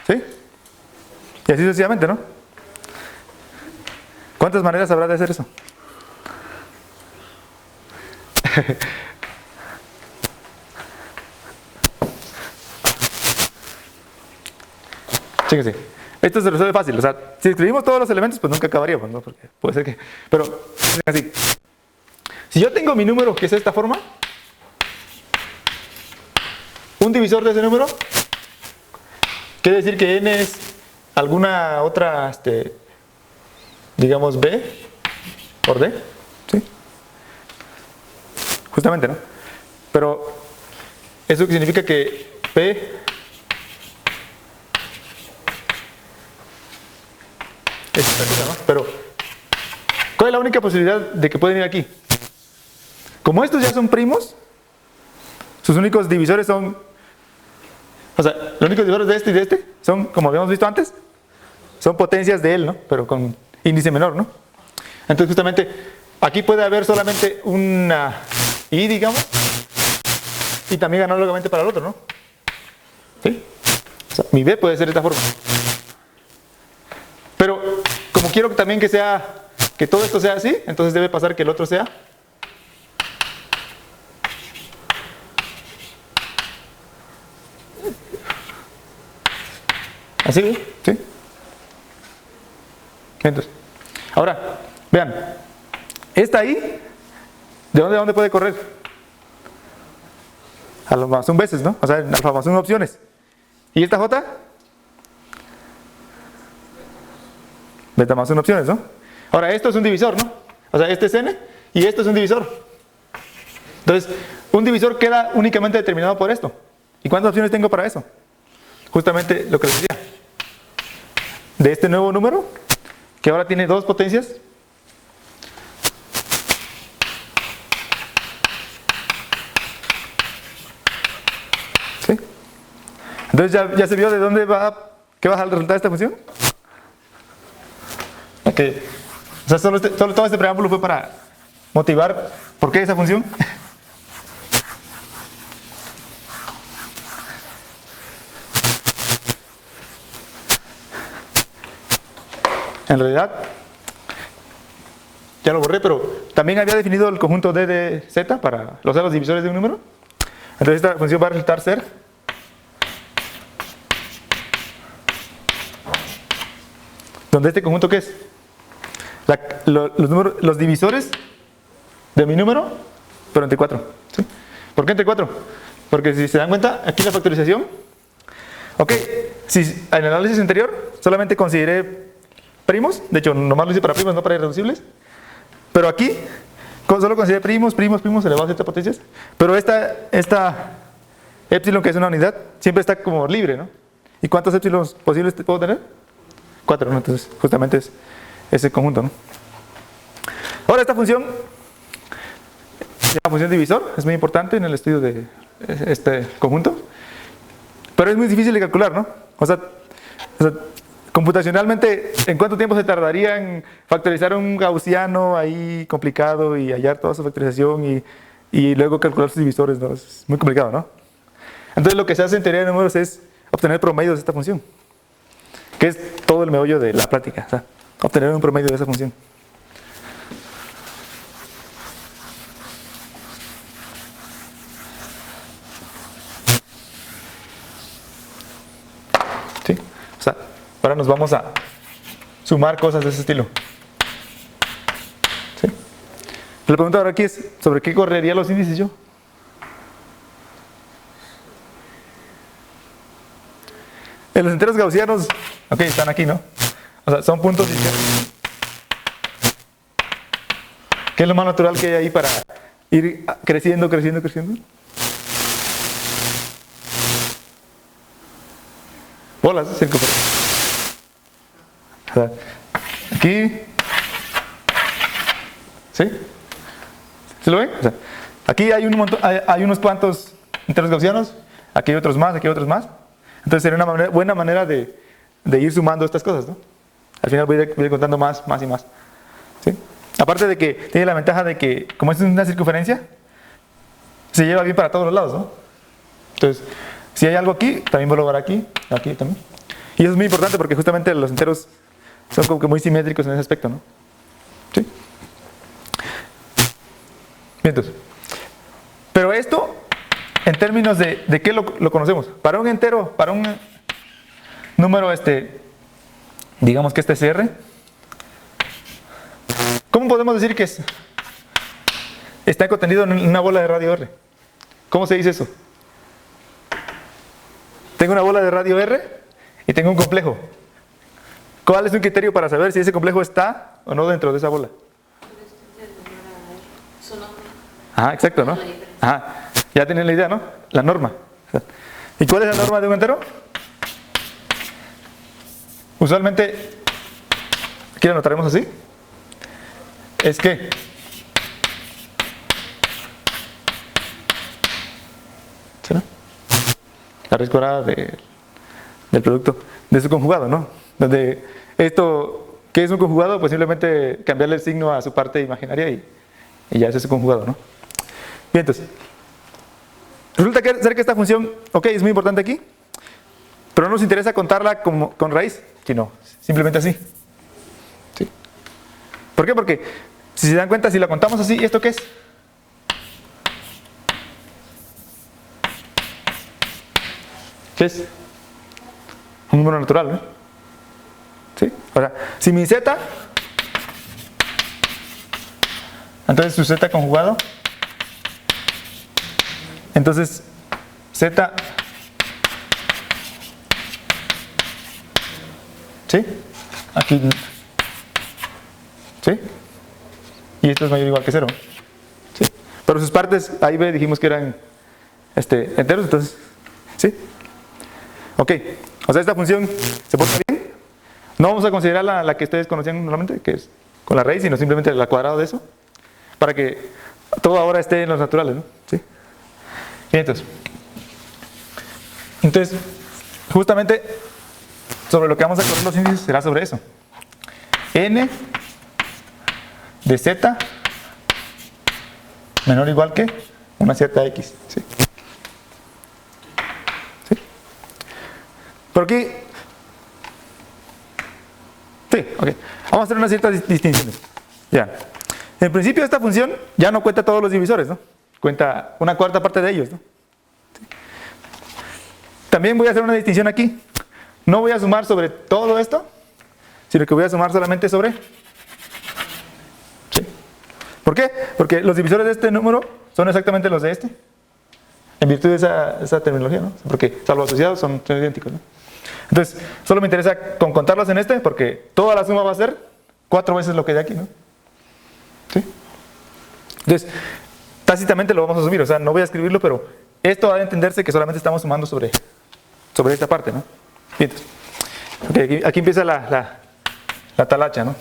B: ¿Sí? Y así sucesivamente, ¿no? ¿Cuántas maneras habrá de hacer eso? Fíjense, esto se resuelve fácil. O sea, si escribimos todos los elementos, pues nunca acabaríamos, ¿no? Porque puede ser que. Pero, así. Si yo tengo mi número que es de esta forma, un divisor de ese número quiere decir que n es alguna otra, digamos, b por d. ¿Sí? Justamente, ¿no? Pero eso significa que P es perfecta, ¿no? Pero ¿cuál es la única posibilidad de que pueden ir aquí? Como estos ya son primos, sus únicos divisores son, o sea, los únicos divisores de este y de este son, como habíamos visto antes, son potencias de él, ¿no? Pero con índice menor, ¿no? Entonces justamente aquí puede haber solamente una I, digamos, y también análogamente para el otro, ¿no? ¿Sí? O sea, mi B puede ser de esta forma. Pero como quiero también que sea, que todo esto sea así, entonces debe pasar que el otro sea así, ¿sí? Entonces, ahora, vean, esta I, ¿de dónde a dónde puede correr? Alfa más 1 veces, ¿no? O sea, alfa más 1 opciones. ¿Y esta J? Beta más 1 opciones, ¿no? Ahora, esto es un divisor, ¿no? O sea, este es N y esto es un divisor. Entonces, un divisor queda únicamente determinado por esto. ¿Y cuántas opciones tengo para eso? Justamente lo que les decía. De este nuevo número, que ahora tiene dos potencias. ¿Sí? Entonces, ¿ya se vio de dónde va, qué va a resultar esta función? Okay. O sea, solo todo este preámbulo fue para motivar por qué esa función. En realidad, ya lo borré, pero también había definido el conjunto D de Z para los divisores de un número. Entonces esta función va a resultar ser ¿dónde este conjunto qué es? Los divisores de mi número, pero entre 4. ¿Sí? ¿Por qué entre 4? Porque si se dan cuenta, aquí la factorización. Ok, si en el análisis anterior solamente consideré primos, de hecho nomás lo hice para primos, no para irreducibles. Pero aquí solo consideré primos elevados a ciertas potencias. Pero esta epsilon, que es una unidad, siempre está como libre, ¿no? ¿Y cuántos epsilons posibles puedo tener? 4, ¿no? Entonces justamente es ese conjunto, ¿no? Ahora esta función, la función divisor, es muy importante en el estudio de este conjunto, pero es muy difícil de calcular, ¿no? O sea, computacionalmente, ¿en cuánto tiempo se tardaría en factorizar un gaussiano ahí complicado y hallar toda su factorización y luego calcular sus divisores, ¿no? Es muy complicado, ¿no? Entonces lo que se hace en teoría de números es obtener promedios de esta función, que es todo el meollo de la plática, o sea, obtener un promedio de esa función. ¿Sí? O sea, ahora nos vamos a sumar cosas de ese estilo. ¿Sí? La pregunta ahora aquí es, ¿sobre qué correría los índices yo? En los enteros gaussianos, ok, están aquí, ¿no? O sea, son puntos y ceros. ¿Qué es lo más natural que hay ahí para ir creciendo, creciendo, creciendo? Bolas circunferencias. O sea, aquí. ¿Sí? ¿Se lo ven? O sea, aquí hay un montón, hay unos cuantos enteros gaussianos, aquí hay otros más, aquí hay otros más. Entonces sería una buena manera de ir sumando estas cosas, ¿no? Al final voy a ir contando más y más. ¿Sí? Aparte de que tiene la ventaja de que, como esto es una circunferencia, se lleva bien para todos los lados, ¿no? Entonces, si hay algo aquí, también vuelvo a ver aquí también. Y eso es muy importante porque justamente los enteros son como que muy simétricos en ese aspecto, ¿no? ¿Sí? Bien, entonces. Pero esto, en términos de qué lo conocemos. Para un entero, para un número, digamos que este es R. ¿Cómo podemos decir que está contenido en una bola de radio R? ¿Cómo se dice eso? Tengo una bola de radio R y tengo un complejo. ¿Cuál es un criterio para saber si ese complejo está o no dentro de esa bola? Ajá, exacto, ¿no? Ajá, ya tienen la idea, ¿no? La norma. ¿Y cuál es la norma de un entero? Usualmente, aquí lo anotaremos así. Es que ¿sí, no? La raíz cuadrada del producto de su conjugado, ¿no? Donde esto, ¿qué es un conjugado? Pues simplemente cambiarle el signo a su parte imaginaria y ya ese es su conjugado, ¿no? Bien, entonces, resulta ser que esta función, ok, es muy importante aquí, pero no nos interesa contarla con raíz, sino simplemente así. ¿Sí? ¿Por qué? Porque si se dan cuenta, si la contamos así, ¿esto qué es? ¿Qué es? Un número natural, ¿no? ¿Sí? Ahora, si mi z, entonces su z conjugado, entonces z, ¿sí? Aquí, ¿sí? Y esto es mayor o igual que 0, ¿sí? Pero sus partes, ahí dijimos que eran enteros, entonces, ¿sí? Ok, o sea, esta función se porta bien. No vamos a considerar la que ustedes conocían normalmente, que es con la raíz, sino simplemente la cuadrada de eso, para que todo ahora esté en los naturales, ¿no? ¿Sí? Bien, entonces, justamente sobre lo que vamos a correr los índices será sobre eso. N de z menor o igual que una cierta x, ¿sí? ¿Sí? Por aquí, sí, ok. Vamos a hacer unas ciertas distinciones. Ya. En principio esta función ya no cuenta todos los divisores, ¿no? Cuenta una cuarta parte de ellos, ¿no? ¿Sí? También voy a hacer una distinción aquí. No voy a sumar sobre todo esto, sino que voy a sumar solamente sobre. ¿Sí? ¿Por qué? Porque los divisores de este número son exactamente los de este. En virtud de esa terminología, ¿no? Porque salvo asociados son idénticos, ¿no? Entonces, solo me interesa contarlos en este porque toda la suma va a ser 4 veces lo que hay aquí, ¿no? ¿Sí? Entonces, tácitamente lo vamos a asumir, o sea, no voy a escribirlo, pero esto ha de entenderse que solamente estamos sumando sobre esta parte, ¿no? Bien, okay, aquí empieza la talacha, ¿no?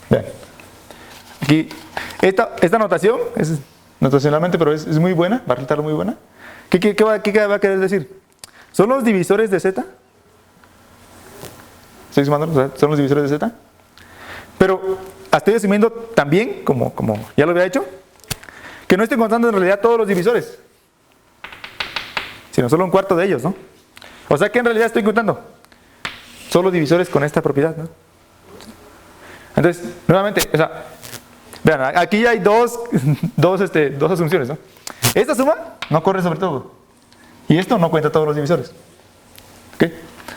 B: Vean. Aquí, esta notación es notacionalmente, pero es muy buena, va a resultar muy buena. ¿Qué va a querer decir? ¿Son los divisores de z? ¿Estoy sumando? ¿Son los divisores de z? Pero estoy asumiendo también, como ya lo había hecho, que no estoy contando en realidad todos los divisores, sino solo un cuarto de ellos, ¿no? O sea que en realidad estoy contando solo divisores con esta propiedad, ¿no? Entonces, nuevamente, o sea, vean, aquí hay dos asunciones, ¿no? Esta suma no corre sobre todo. Y esto no cuenta todos los divisores. ¿Ok?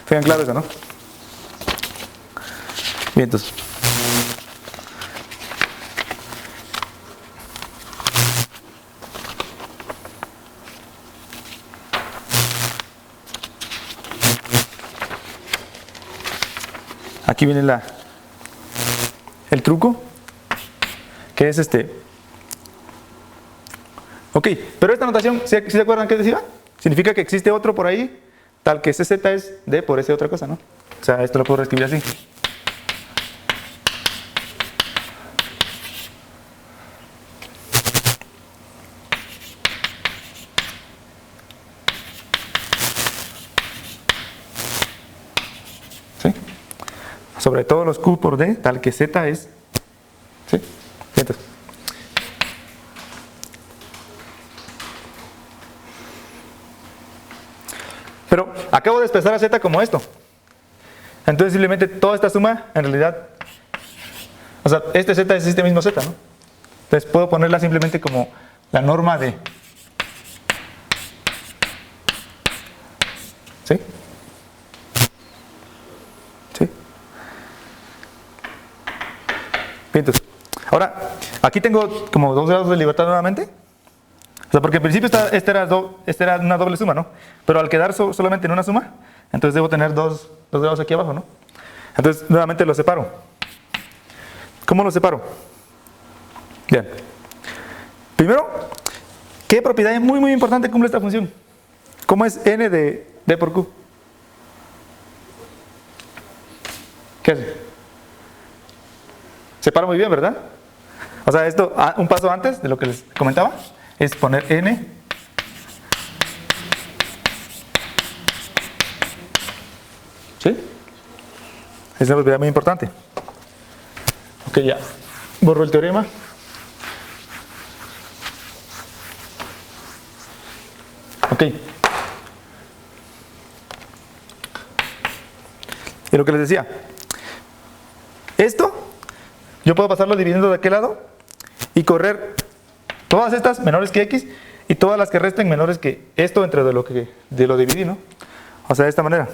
B: Tengan claro eso, ¿no? Bien, entonces. aquí viene el truco, que es Ok, pero esta notación, ¿sí se acuerdan qué decía? Significa que existe otro por ahí, tal que CZ es D por S otra cosa, ¿no? O sea, esto lo puedo reescribir así. ¿Sí? Sobre todos los Q por D, tal que Z es... ¿Sí? Entonces, pero acabo de expresar a Z como esto. Entonces simplemente toda esta suma, en realidad, o sea, este Z es este mismo Z, ¿no? Entonces puedo ponerla simplemente como la norma de... ¿Sí? ¿Sí? Bien, entonces, ahora, aquí tengo como 2 grados de libertad nuevamente. O sea, porque en principio esta era una doble suma, ¿no? Pero al quedar solamente en una suma, entonces debo tener 2 grados aquí abajo, ¿no? Entonces, nuevamente lo separo. ¿Cómo lo separo? Bien. Primero, ¿qué propiedad muy, muy importante cumple esta función? ¿Cómo es n de d por q? ¿Qué hace? Separo muy bien, ¿verdad? O sea, esto, un paso antes de lo que les comentaba, es poner n ¿sí? Es una propiedad muy importante. Ok, ya. Borro el teorema. Ok. Y lo que les decía. Esto, yo puedo pasarlo dividiendo de aquel lado y correr todas estas menores que x y todas las que resten menores que esto entre de lo dividí, ¿no? O sea, de esta manera.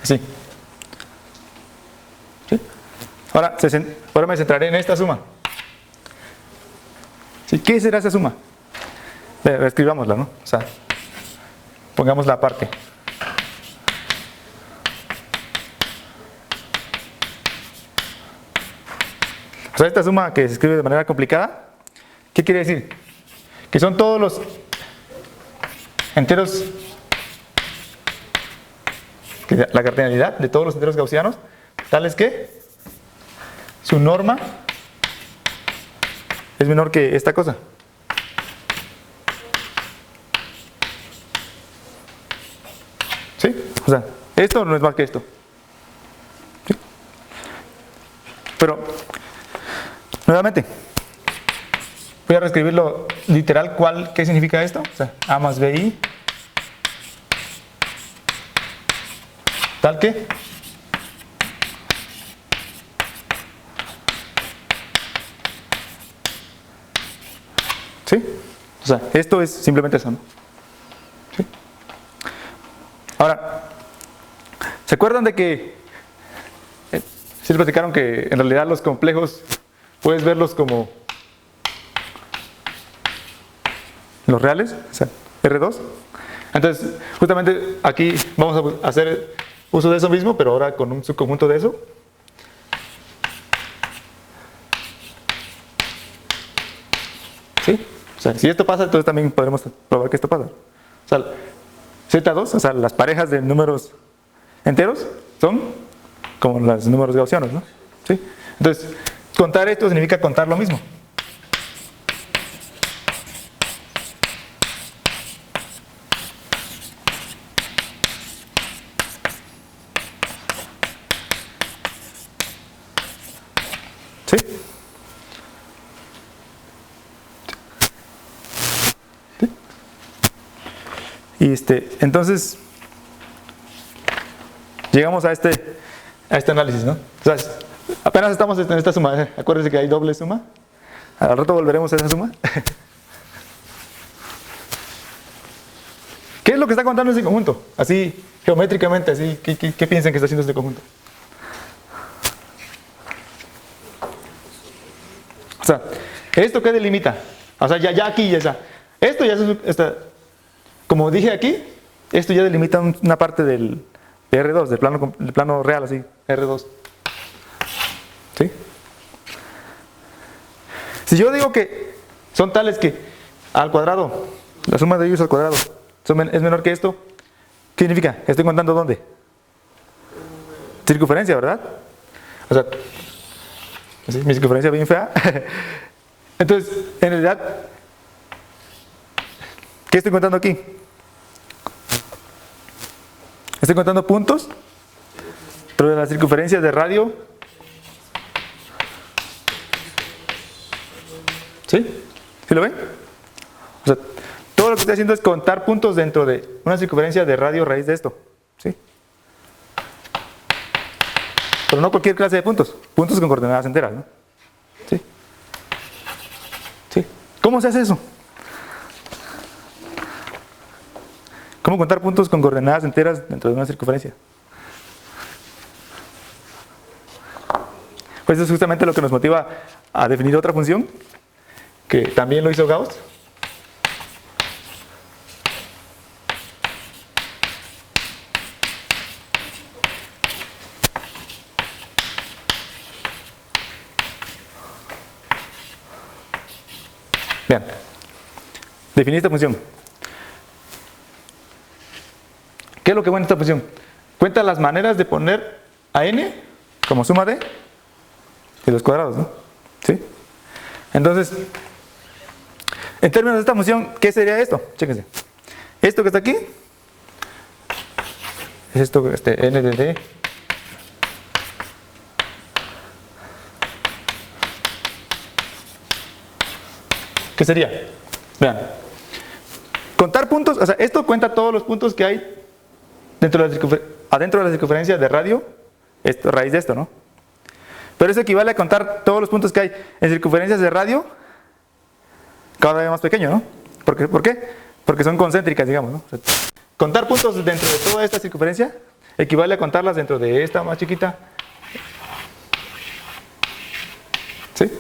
B: Así. ¿Sí? Ahora me centraré en esta suma. ¿Sí? ¿Qué será esa suma? Escribámosla, ¿no? O sea, pongámosla aparte. O sea, esta suma que se escribe de manera complicada, ¿qué quiere decir? Que son todos los enteros, la cardinalidad de todos los enteros gaussianos, tales que su norma es menor que esta cosa. ¿Sí? O sea, esto no es más que esto. ¿Sí? Pero, nuevamente, voy a reescribirlo literal. ¿Qué significa esto? O sea, A más BI, tal que ¿sí? O sea, esto es simplemente eso, ¿no? ¿Sí? Ahora, ¿se acuerdan de que sí les platicaron que en realidad los complejos puedes verlos como los reales? O sea, R2. Entonces, justamente aquí vamos a hacer uso de eso mismo, pero ahora con un subconjunto de eso. ¿Sí? O sea, si esto pasa, entonces también podremos probar que esto pasa. O sea, Z2, o sea, las parejas de números enteros son como los números gaussianos, ¿no? ¿Sí? Entonces, contar esto significa contar lo mismo. ¿Sí? Y entonces llegamos a este análisis, ¿no? O sea, apenas estamos en esta suma. Acuérdense que hay doble suma. Al rato volveremos a esa suma. ¿Qué es lo que está contando ese conjunto? Así, geométricamente, así, ¿qué piensan que está haciendo este conjunto? sea, ¿esto qué delimita? O sea, ya aquí ya está. Esto ya está, como dije aquí, esto ya delimita una parte del R2, del plano real, así, R2. ¿Sí? Si yo digo que son tales que al cuadrado, la suma de ellos al cuadrado es menor que esto, ¿qué significa? Estoy contando ¿dónde? Circunferencia, ¿verdad? O sea, ¿sí? Mi circunferencia bien fea. Entonces, en realidad, ¿qué estoy contando aquí? Estoy contando puntos dentro de la circunferencia de radio. ¿Sí? ¿Sí lo ven? O sea, todo lo que estoy haciendo es contar puntos dentro de una circunferencia de radio raíz de esto. ¿Sí? Pero no cualquier clase de puntos. Puntos con coordenadas enteras, ¿no? ¿Sí? ¿Sí? ¿Cómo se hace eso? ¿Cómo contar puntos con coordenadas enteras dentro de una circunferencia? Pues eso es justamente lo que nos motiva a definir otra función, que también lo hizo Gauss. Vean, definí esta función. ¿Qué es lo que cuenta esta función? Cuenta las maneras de poner a n como suma de los cuadrados, ¿no? ¿Sí? Entonces, en términos de esta función, ¿qué sería esto? Chéquense. Esto que está aquí es esto, n de d. ¿Qué sería? Vean. Contar puntos, o sea, esto cuenta todos los puntos que hay adentro de la circunferencia de radio, raíz de esto, ¿no? Pero eso equivale a contar todos los puntos que hay en circunferencias de radio cada vez más pequeño, ¿no? ¿Por qué? Porque son concéntricas, digamos, ¿no? O sea, contar puntos dentro de toda esta circunferencia equivale a contarlas dentro de esta más chiquita. ¿Sí?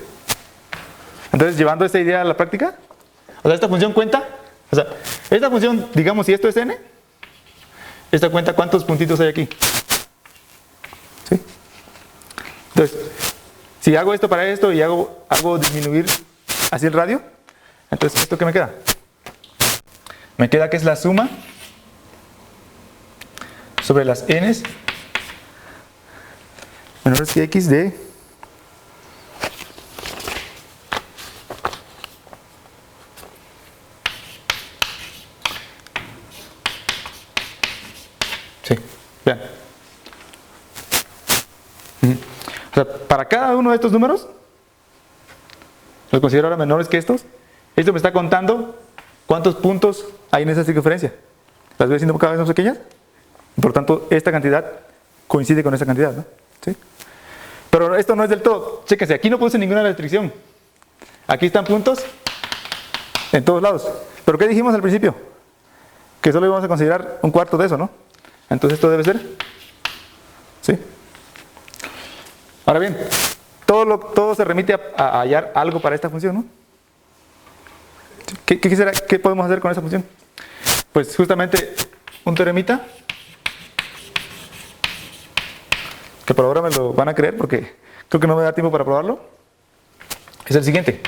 B: Entonces, llevando esta idea a la práctica, o sea, esta función cuenta, o sea, esta función, digamos, si esto es n, esta cuenta cuántos puntitos hay aquí. ¿Sí? Entonces, si hago esto para esto y hago disminuir así el radio, entonces, ¿esto qué me queda? Me queda que es la suma sobre las n's menores que x de vean. O sea, para cada uno de estos números, los considero ahora menores que estos. Esto me está contando cuántos puntos hay en esa circunferencia. Las voy haciendo cada vez más pequeñas. Por tanto, esta cantidad coincide con esta cantidad, ¿no? ¿Sí? Pero esto no es del todo. Chéquense, aquí no puse ninguna restricción. Aquí están puntos en todos lados. ¿Pero qué dijimos al principio? Que solo íbamos a considerar un cuarto de eso, ¿no? Entonces esto debe ser, ¿sí? Ahora bien, todo se remite a hallar algo para esta función, ¿no? ¿Qué podemos hacer con esta función? Pues justamente un teoremita, que por ahora me lo van a creer porque creo que no me da tiempo para probarlo, es el siguiente.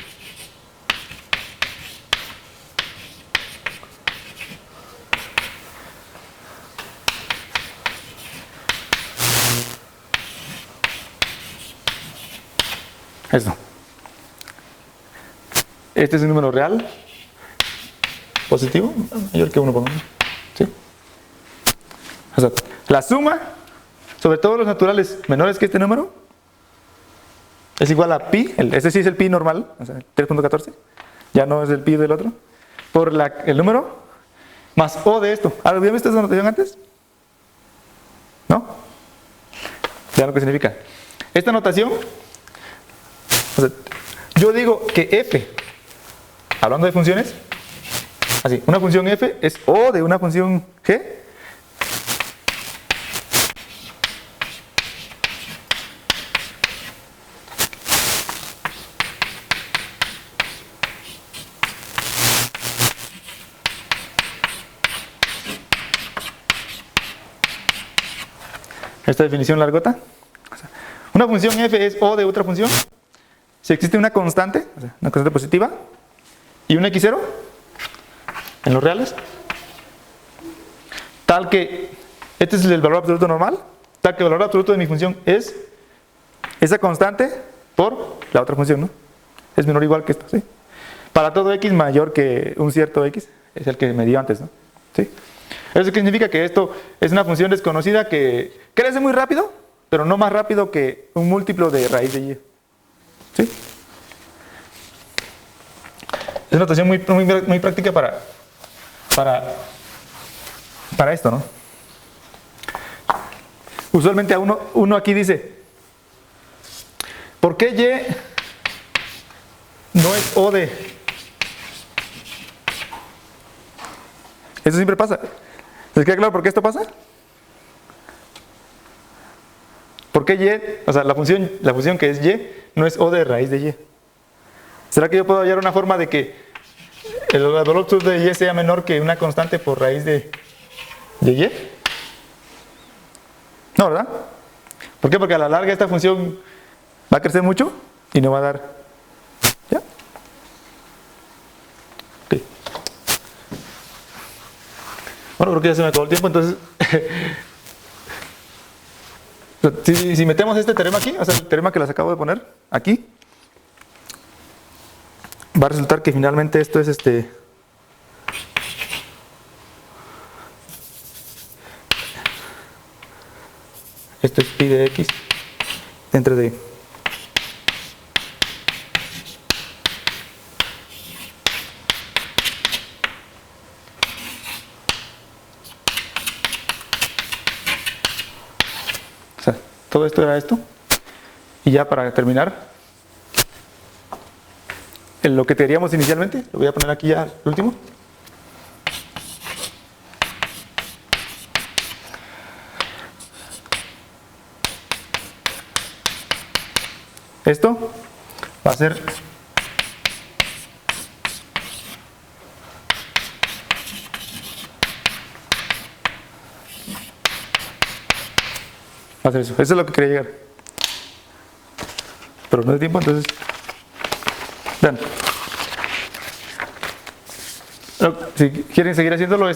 B: Esto. Este es un número real, positivo, mayor que 1, pongamos. ¿Sí? O sea, la suma sobre todos los naturales menores que este número es igual a pi, ese sí es el pi normal, o sea, 3.14, ya no es el pi del otro, por el número más o de esto. ¿Habían visto esa notación antes? ¿No? Vean lo que significa. Esta notación, o sea, yo digo que f, hablando de funciones, así, una función f es o de una función g esta definición largota. O sea, una función f es o de otra función si existe una constante, o sea, una constante positiva, y un x0 en los reales, tal que, este es el valor absoluto normal, tal que el valor absoluto de mi función es esa constante por la otra función, ¿no? Es menor o igual que esto, ¿sí? Para todo x mayor que un cierto x, es el que me dio antes, ¿no? ¿Sí? Eso significa que esto es una función desconocida que crece muy rápido, pero no más rápido que un múltiplo de raíz de y. ¿Sí? Es una notación muy práctica para esto, ¿no? Usualmente uno aquí dice, ¿por qué y no es o de? Eso siempre pasa. ¿Les queda claro por qué esto pasa? ¿Por qué y? O sea, la función que es y no es o de raíz de y. ¿Será que yo puedo hallar una forma de que el valor absoluto de y sea menor que una constante por raíz de y? No, ¿verdad? ¿Por qué? Porque a la larga esta función va a crecer mucho y no va a dar. ¿Ya? Ok. Bueno, creo que ya se me acabó el tiempo, entonces si metemos este teorema aquí, o sea, el teorema que les acabo de poner aquí, va a resultar que finalmente esto es esto es pi de x entre d. O sea, todo esto era esto. Y ya para terminar, en lo que teníamos inicialmente, lo voy a poner aquí ya el último. Esto va a ser eso. Eso es lo que quería llegar. Pero no hay tiempo, entonces. Vean. Si quieren seguir haciéndolo,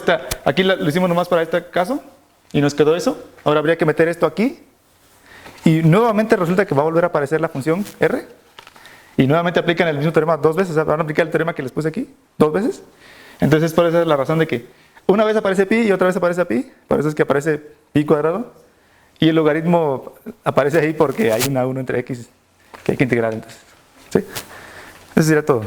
B: aquí lo hicimos nomás para este caso y nos quedó eso. Ahora habría que meter esto aquí. Y nuevamente resulta que va a volver a aparecer la función R. Y nuevamente aplican el mismo teorema dos veces. O sea, van a aplicar el teorema que les puse aquí dos veces. Entonces, por eso es la razón de que una vez aparece pi y otra vez aparece pi. Por eso es que aparece pi cuadrado. Y el logaritmo aparece ahí porque hay una 1 entre x que hay que integrar. Entonces, ¿sí? Eso sería todo.